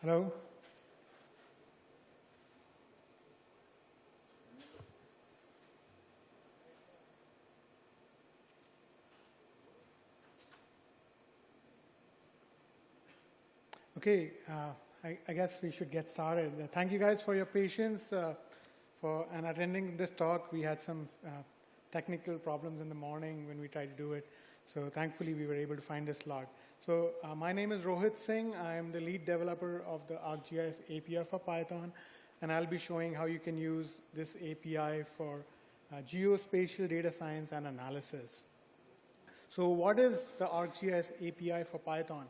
Hello? Okay, I guess we should get started. Thank you guys for your patience and attending this talk. We had some technical problems in the morning when we tried to do it. So thankfully, we were able to find a slot. So my name is Rohit Singh. I am the lead developer of the ArcGIS API for Python. And I'll be showing how you can use this API for geospatial data science and analysis. So what is the ArcGIS API for Python?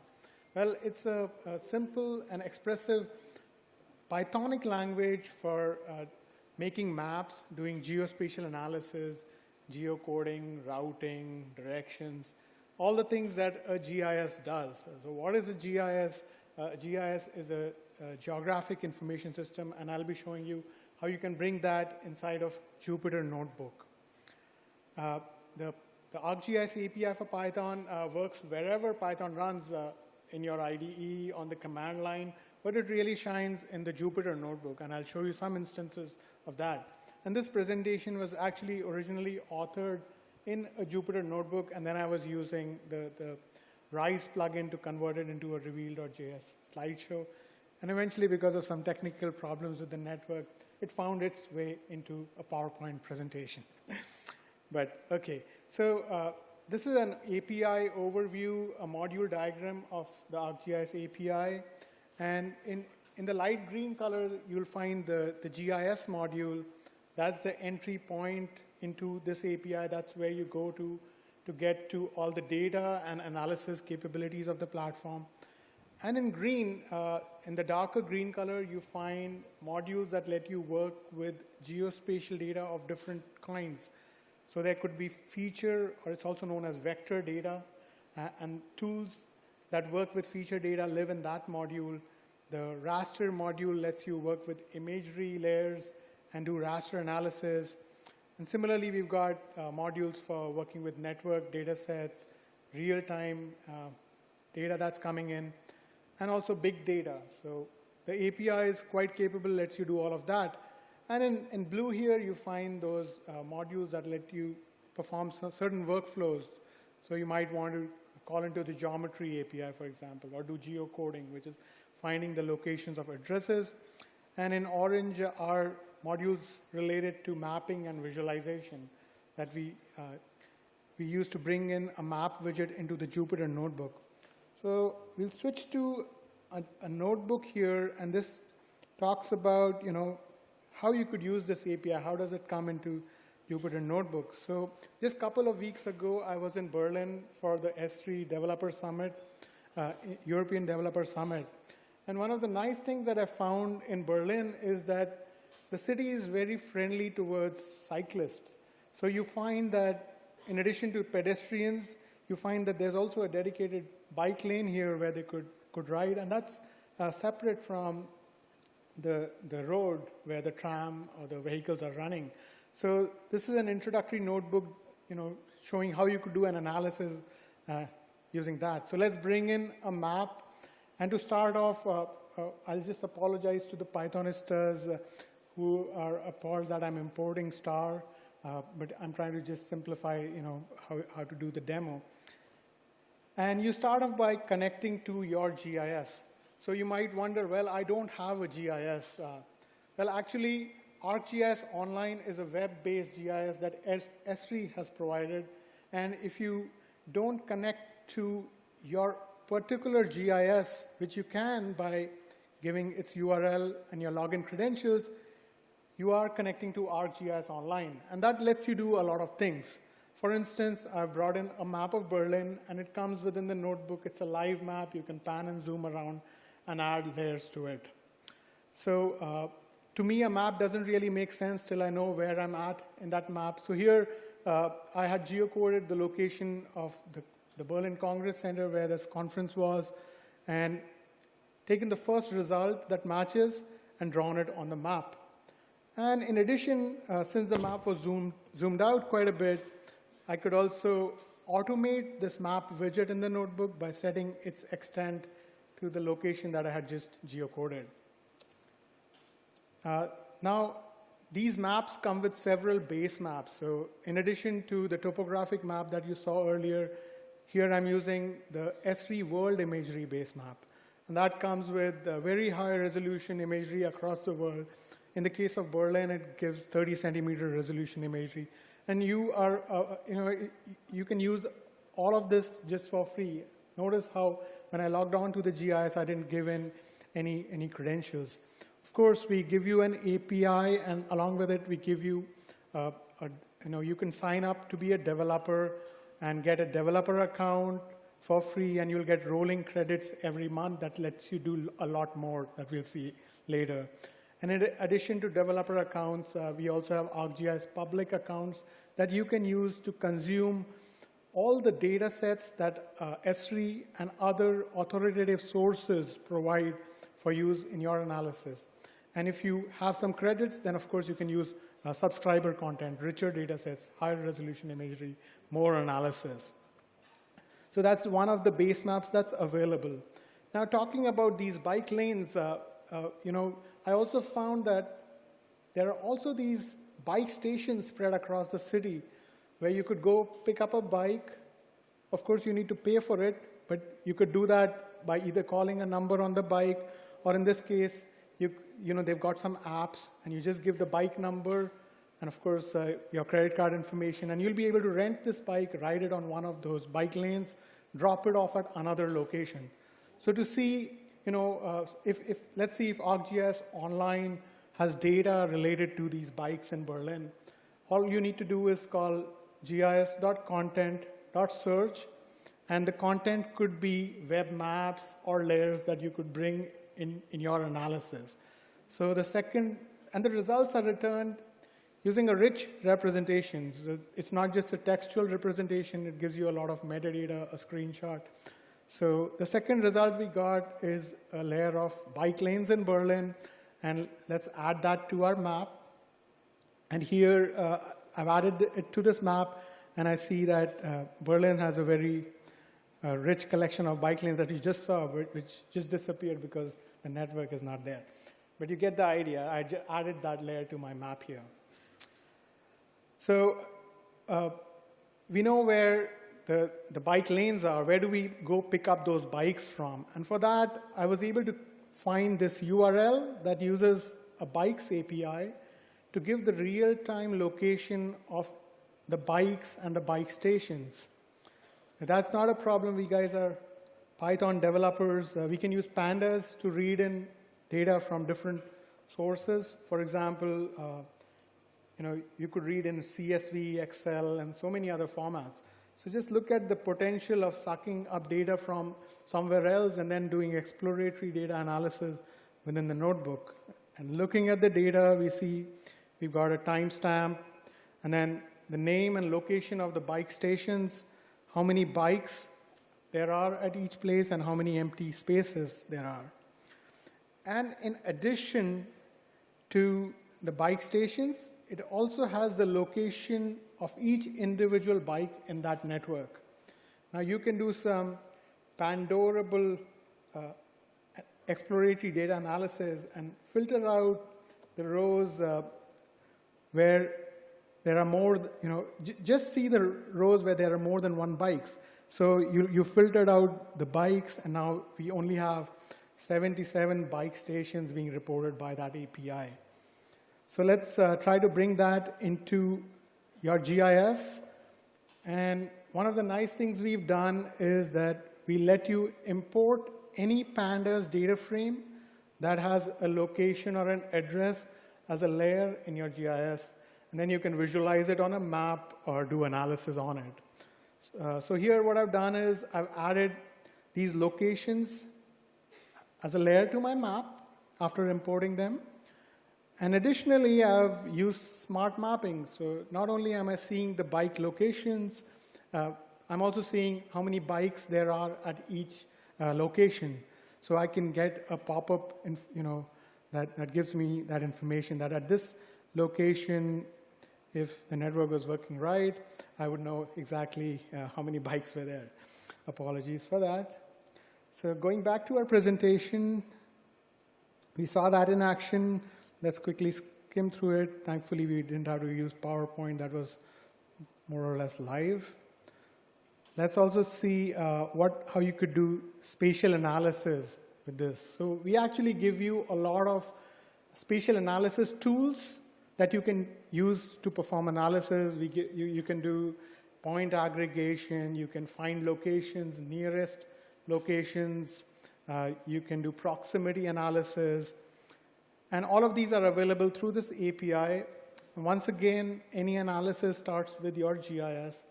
Well, it's a simple and expressive Pythonic language for making maps, doing geospatial analysis, geocoding, routing, directions, all the things that a GIS does. So what is a GIS? GIS is a geographic information system, and I'll be showing you how you can bring that inside of Jupyter Notebook. The ArcGIS API for Python works wherever Python runs in your IDE, on the command line, but it really shines in the Jupyter Notebook, and I'll show you some instances of that. And this presentation was actually originally authored in a Jupyter Notebook, and then I was using the Rise plugin to convert it into a reveal.js slideshow. And eventually, because of some technical problems with the network, it found its way into a PowerPoint presentation. But OK, so this is an API overview, a module diagram of the ArcGIS API. And in the light green color, you'll find the GIS module. That's the entry point into this API. That's where you go to get to all the data and analysis capabilities of the platform. And in green, in the darker green color, you find modules that let you work with geospatial data of different kinds. So there could be feature, or it's also known as vector data, and tools that work with feature data live in that module. The raster module lets you work with imagery layers and do raster analysis. And similarly, we've got modules for working with network data sets, real-time data that's coming in, and also big data. So the API is quite capable, lets you do all of that. And in blue here, you find those modules that let you perform certain workflows. So you might want to call into the geometry API, for example, or do geocoding, which is finding the locations of addresses. And in orange are modules related to mapping and visualization that we use to bring in a map widget into the Jupyter Notebook. So we'll switch to a notebook here, and this talks about, how you could use this API. How does it come into Jupyter Notebook? So just a couple of weeks ago, I was in Berlin for the S3 Developer Summit, European Developer Summit. And one of the nice things that I found in Berlin is that the city is very friendly towards cyclists. So you find that in addition to pedestrians, you find that there's also a dedicated bike lane here where they could ride. And that's separate from the road where the tram or the vehicles are running. So this is an introductory notebook, showing how you could do an analysis using that. So let's bring in a map. And to start off, I'll just apologize to the Pythonistas who are appalled that I'm importing star, but I'm trying to just simplify, how to do the demo. And you start off by connecting to your GIS. So you might wonder, well, I don't have a GIS. Well, actually, ArcGIS Online is a web-based GIS that S3 has provided. And if you don't connect to your particular GIS, which you can by giving its URL and your login credentials, you are connecting to ArcGIS Online. And that lets you do a lot of things. For instance, I've brought in a map of Berlin, and it comes within the notebook. It's a live map. You can pan and zoom around and add layers to it. So to me, a map doesn't really make sense till I know where I'm at in that map. So here, I had geocoded the location of the Berlin Congress Center where this conference was, and taken the first result that matches and drawn it on the map. And in addition, since the map was zoomed out quite a bit, I could also automate this map widget in the notebook by setting its extent to the location that I had just geocoded. Now, these maps come with several base maps. So in addition to the topographic map that you saw earlier, here I'm using the S3 world imagery base map. And that comes with very high resolution imagery across the world. In the case of Berlin, it gives 30 centimeter resolution imagery. And you can use all of this just for free. Notice how when I logged on to the GIS, I didn't give in any credentials. Of course, we give you an API, and along with it, we give you, you can sign up to be a developer and get a developer account for free, and you'll get rolling credits every month that lets you do a lot more that we'll see later. And in addition to developer accounts, we also have ArcGIS public accounts that you can use to consume all the data sets that S3 and other authoritative sources provide for use in your analysis. And if you have some credits, then of course you can use subscriber content, richer data sets, higher resolution imagery, more analysis. So that's one of the base maps that's available. Now talking about these bike lanes, I also found that there are also these bike stations spread across the city where you could go pick up a bike. Of course, you need to pay for it, but you could do that by either calling a number on the bike, or in this case, they've got some apps, and you just give the bike number, and of course, your credit card information, and you'll be able to rent this bike, ride it on one of those bike lanes, drop it off at another location. So to see, let's see if ArcGIS Online has data related to these bikes in Berlin. All you need to do is call gis.content.search, and the content could be web maps or layers that you could bring in your analysis. So the results are returned using a rich representation. So it's not just a textual representation, it gives you a lot of metadata, a screenshot. So the second result we got is a layer of bike lanes in Berlin, and let's add that to our map. And here, I've added it to this map, and I see that Berlin has a very rich collection of bike lanes that you just saw, which just disappeared because the network is not there. But you get the idea. I just added that layer to my map here. So we know where the bike lanes are. Where do we go pick up those bikes from? And for that, I was able to find this URL that uses a bikes API to give the real-time location of the bikes and the bike stations. Now, that's not a problem. We guys are Python developers. We can use pandas to read in data from different sources. For example, you could read in CSV, Excel, and so many other formats. So just look at the potential of sucking up data from somewhere else and then doing exploratory data analysis within the notebook. And looking at the data, we see we've got a timestamp, and then the name and location of the bike stations, how many bikes there are at each place, and how many empty spaces there are. And in addition to the bike stations, it also has the location of each individual bike in that network. Now you can do some Pandorable exploratory data analysis and filter out the rows where there are more, just see the rows where there are more than one bikes. So you filtered out the bikes, and now we only have 77 bike stations being reported by that API. So let's try to bring that into your GIS. And one of the nice things we've done is that we let you import any pandas data frame that has a location or an address as a layer in your GIS. And then you can visualize it on a map or do analysis on it. So here what I've done is I've added these locations as a layer to my map after importing them. And additionally, I've used smart mapping. So not only am I seeing the bike locations, I'm also seeing how many bikes there are at each location. So I can get a pop-up, that gives me that information that at this location, if the network was working right, I would know exactly how many bikes were there. Apologies for that. So going back to our presentation, we saw that in action. Let's quickly skim through it. Thankfully, we didn't have to use PowerPoint. That was more or less live. Let's also see how you could do spatial analysis with this. So we actually give you a lot of spatial analysis tools that you can use to perform analysis. You can do point aggregation. You can find locations, nearest locations. You can do proximity analysis. And all of these are available through this API. And once again, any analysis starts with your GIS.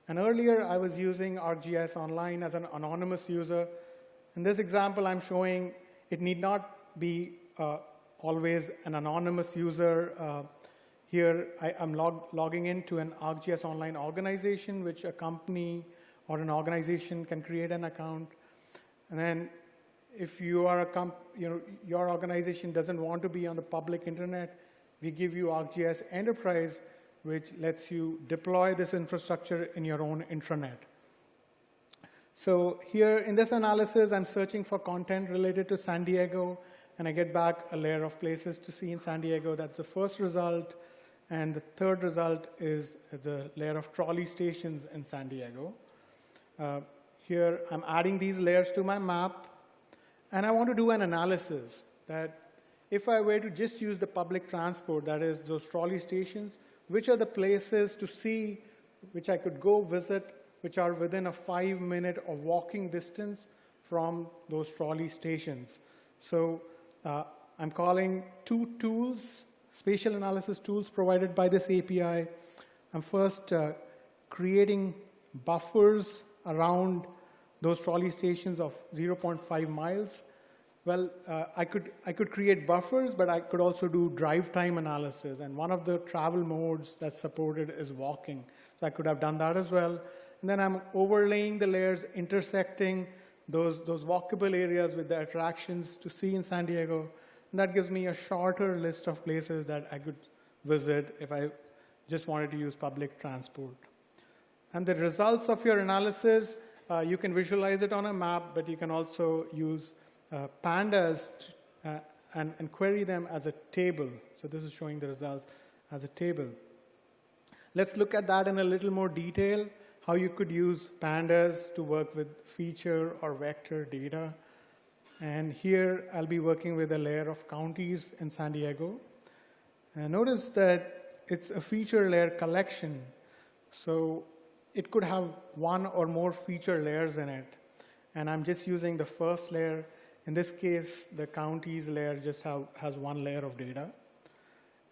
And earlier, I was using ArcGIS Online as an anonymous user. In this example, I'm showing it need not be always an anonymous user. Here, I'm logging into an ArcGIS Online organization, which a company or an organization can create an account. And then if you are your organization doesn't want to be on the public internet, we give you ArcGIS Enterprise, which lets you deploy this infrastructure in your own intranet. So here in this analysis, I'm searching for content related to San Diego, and I get back a layer of places to see in San Diego. That's the first result. And the third result is the layer of trolley stations in San Diego. Here, I'm adding these layers to my map, and I want to do an analysis that if I were to just use the public transport, that is those trolley stations, which are the places to see which I could go visit, which are within a 5-minute of walking distance from those trolley stations. So I'm calling 2 tools, spatial analysis tools provided by this API. I'm first creating buffers around those trolley stations of 0.5 miles. Well, I could create buffers, but I could also do drive time analysis. And one of the travel modes that's supported is walking. So I could have done that as well. And then I'm overlaying the layers, intersecting those walkable areas with the attractions to see in San Diego. And that gives me a shorter list of places that I could visit if I just wanted to use public transport. And the results of your analysis, you can visualize it on a map, but you can also use pandas and query them as a table. So this is showing the results as a table. Let's look at that in a little more detail, how you could use pandas to work with feature or vector data. And here, I'll be working with a layer of counties in San Diego. And notice that it's a feature layer collection. So it could have 1 or more feature layers in it. And I'm just using the first layer. In this case, the counties layer just has 1 layer of data.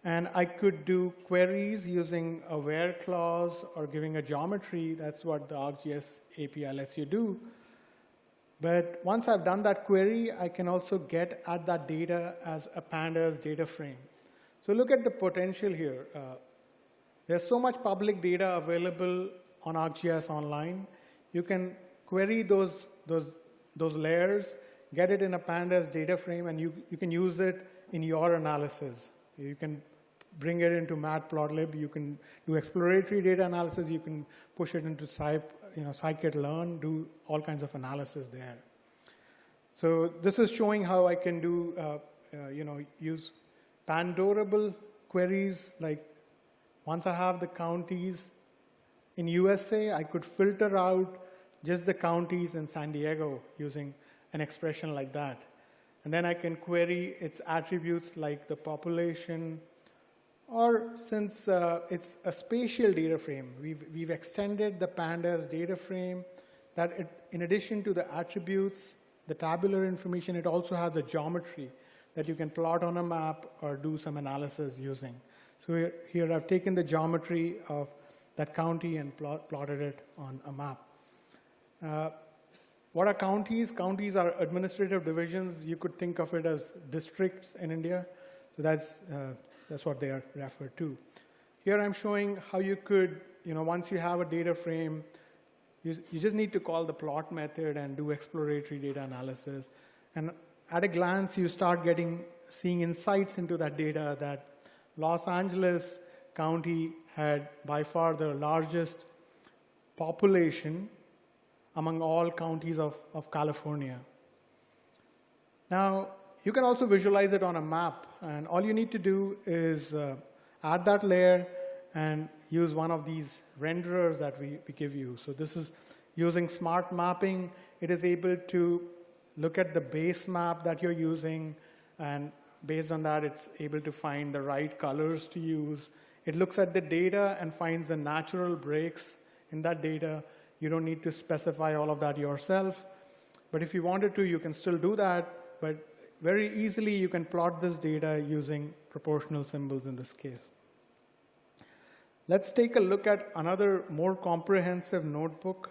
And I could do queries using a where clause or giving a geometry. That's what the ArcGIS API lets you do. But once I've done that query, I can also get at that data as a pandas data frame. So look at the potential here. There's so much public data available on ArcGIS Online. You can query those layers, get it in a pandas data frame, and you can use it in your analysis. You can bring it into matplotlib. You can do exploratory data analysis. You can push it into scikit-learn, do all kinds of analysis there. So this is showing how I can do, use Pandorable queries. Like once I have the counties in USA, I could filter out just the counties in San Diego using an expression like that. And then I can query its attributes like the population, or since it's a spatial data frame, we've extended the pandas data frame that in addition to the attributes, the tabular information, it also has a geometry that you can plot on a map or do some analysis using. So here I've taken the geometry of that county and plotted it on a map. What are counties? Counties are administrative divisions. You could think of it as districts in India. So that's what they are referred to. Here I'm showing how you could, once you have a data frame, you just need to call the plot method and do exploratory data analysis. And at a glance, you start seeing insights into that data that Los Angeles County had by far the largest population among all counties of California. Now, you can also visualize it on a map, and all you need to do is add that layer and use one of these renderers that we give you. So this is using smart mapping. It is able to look at the base map that you're using, and based on that, it's able to find the right colors to use. It looks at the data and finds the natural breaks in that data. You don't need to specify all of that yourself. But if you wanted to, you can still do that. But very easily, you can plot this data using proportional symbols in this case. Let's take a look at another more comprehensive notebook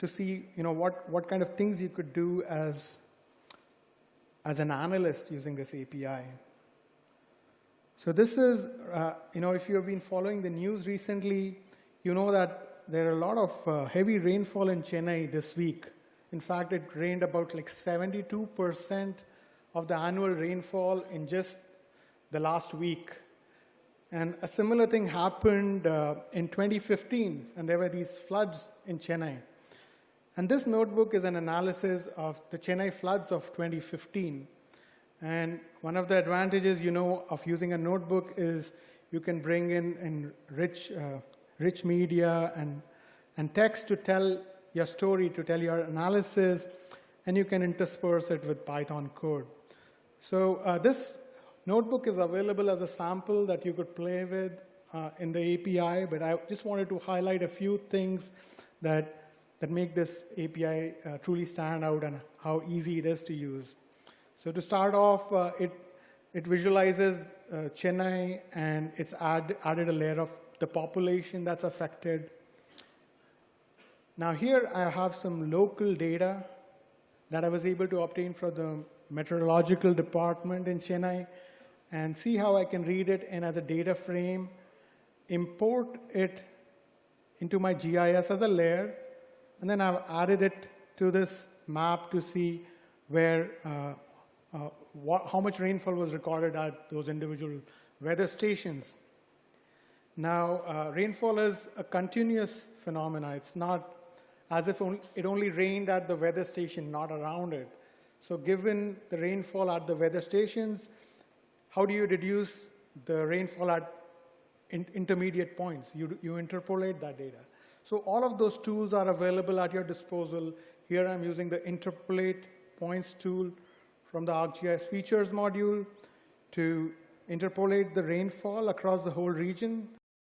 to see what kind of things you could do as an analyst using this API. So this is, if you've been following the news recently, you know that there are a lot of heavy rainfall in Chennai this week. In fact, it rained about like 72% of the annual rainfall in just the last week. And a similar thing happened in 2015, and there were these floods in Chennai. And this notebook is an analysis of the Chennai floods of 2015. And one of the advantages, of using a notebook is you can bring in rich media and text to tell your story, to tell your analysis, and you can intersperse it with Python code. So this notebook is available as a sample that you could play with in the API, but I just wanted to highlight a few things that make this API truly stand out and how easy it is to use. So to start off, it visualizes Chennai, and it's added a layer of the population that's affected. Now here I have some local data that I was able to obtain from the meteorological department in Chennai, and see how I can read it in as a data frame, import it into my GIS as a layer, and then I've added it to this map to see where how much rainfall was recorded at those individual weather stations. Now, rainfall is a continuous phenomenon. It's not as if it only rained at the weather station, not around it. So given the rainfall at the weather stations, how do you reduce the rainfall at intermediate points? You interpolate that data. So all of those tools are available at your disposal. Here I'm using the interpolate points tool from the ArcGIS features module to interpolate the rainfall across the whole region.